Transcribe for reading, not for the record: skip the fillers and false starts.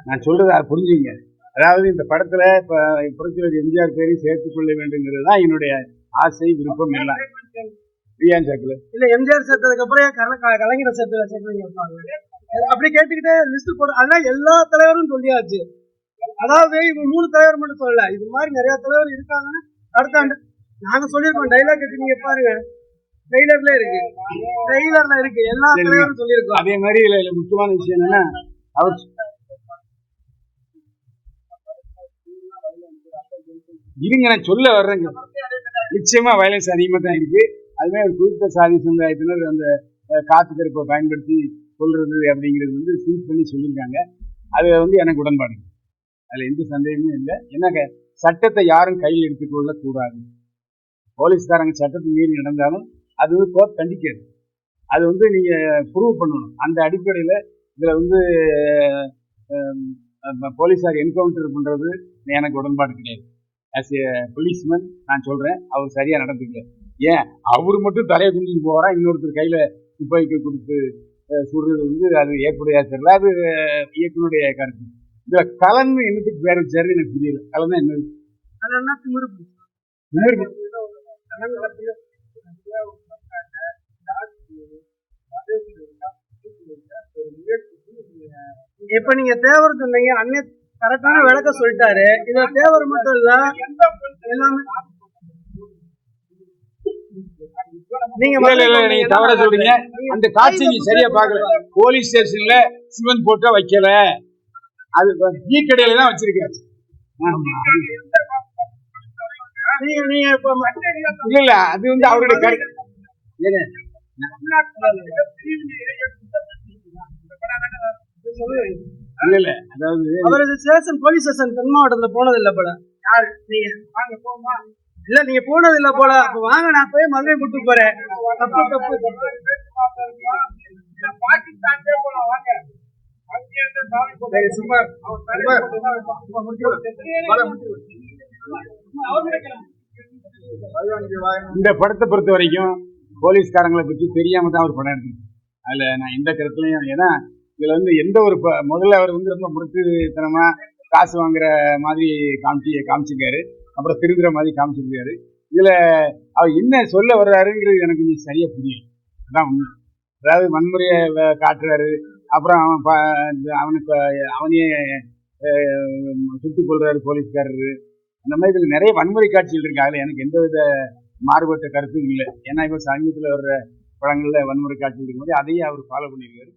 நான் சொல்றதை புரிஞ்சுங்க. அதாவது இந்த படத்துல இப்ப புரட்சியாளர் எம்ஜிஆர் பேரையும் சேர்த்துக் கொள்ள வேண்டுங்கிறது தான் என்னுடைய ஆசை, விருப்பம் எல்லாம். ஏன் சேர்க்கல? இல்ல எம்ஜிஆர் சேர்த்ததுக்கு அப்புறம் கலைஞரை சேர்த்து அப்படி கேட்டுக்கிட்டே லிஸ்ட் போட. அதெல்லாம் எல்லா தலைவரும் சொல்லியாச்சு. அதாவது இவங்க 3 தலைவர் மட்டும் சொல்லல, இது மாதிரி நிறைய தலைவர் இருக்காங்கன்னு அடுத்த ஆண்டு நாங்க சொல்லியிருக்கோம். டைலாக் நீங்க பாருங்க, ட்ரெய்லர்ல இருக்கு, எல்லா தலைவரும் சொல்லியிருக்கோம். அதே மாதிரி இதுல முக்கியமான விஷயம் என்னன்னா, அவர் இருங்க நான் சொல்ல வர்றேங்க. நிச்சயமா வயலன்ஸ் அதிகமா தான் இருக்கு. அதுவே ஒரு குறிப்பிட்ட சாதி சமுதாயத்தினர் அந்த காத்து கருப்பை பயன்படுத்தி சொல்றது அப்படிங்கிறது வந்து சீட் பண்ணி சொல்லியிருக்காங்க. அது எனக்கு உடன்பாடு, அதுல எந்த சந்தேகமும் இல்லை. ஏன்னா சட்டத்தை யாரும் கையில் எடுத்துக்கொள்ள கூடாது. போலீஸ்காரங்க சட்டத்தை மீறி நடந்தாலும் அது கோர்ட் கண்டிக்காது. அது நீங்க ப்ரூவ் பண்ணணும். அந்த அடிப்படையில இதுல போலீஸார் என்கவுண்டர் பண்றது எனக்கு உடன்பாடு கிடையாது. ஆஸ் ஏ போலீஸ்மேன் நான் சொல்றேன், அவர் சரியா நடந்துக்கல. ஏன் அவரு மட்டும் தலையை குஞ்சிட்டு போறா, இன்னொருத்தர் கையில துப்பாக்கி கொடுத்து சுடுறது அது ஏற்புடையா தெரியல. அது இயக்குனுடைய கருத்து. இதுல கலன் என்னத்துக்கு பேர் வச்சாரு எனக்கு புரியல. கலன்னா என்னது? இப்ப நீங்க தேவர் சொன்னீங்க, அண்ணே கரெக்டான விளக்க சொல்லிட்டாரு. இதுல தேவர் மட்டும் இல்ல, எல்லாமே நீங்க தவற சொல்றீங்க. அந்த காட்சி நீங்க சரியா பாக்கல. போலீஸ் ஸ்டேஷன்ல சிவன் போட்டோ வைக்கல, அது டீ கடையில தான் வச்சிருக்காரு. இல்ல அது அவருடைய கருத்து. இல்ல அதாவது அவரது ஸ்டேஷன் போலீஸ் ஸ்டேஷன் தென் மாவட்டத்துல போனது இல்ல போல. யாரு நீங்க? வாங்க போமா. இல்ல நீங்க போனது இல்ல போல. அப்ப வாங்க, நான் போய் மதுரை கூட்டு போறேன். இந்த படத்தை பொறுத்த வரைக்கும் போலீஸ்காரங்களை பற்றி தெரியாம தான் அவர் படம் எடுத்து. அதுல நான் எந்த கருத்துலையும், ஏன்னா இதுல எந்த ஒரு முதல்ல அவர் ரொம்ப முரட்டுத்தனமா காசு வாங்குற மாதிரி காமிச்சிருக்காரு. அப்புறம் திருந்துற மாதிரி காமிச்சிருக்காரு. இதுல அவர் என்ன சொல்ல வர்றாருங்கிறது எனக்கு கொஞ்சம் சரியா புரியல. அதான் உண்மை. அதாவது வன்முறையை காட்டுறாரு, அப்புறம் அவனையே சுட்டுக் கொள்றாரு போலீஸ்காரரு. அந்த மாதிரி இதுல நிறைய வன்முறை காட்சிகள் இருக்கு. அதுல எனக்கு எந்தவித மாறுபட்ட கருத்தும் இல்லை. ஏன்னா இப்ப சமீபத்தில் வர்ற படங்கள்ல வன்முறை காட்சிகள் இருக்கும்போது அதையே அவர் ஃபாலோ பண்ணியிருக்காரு.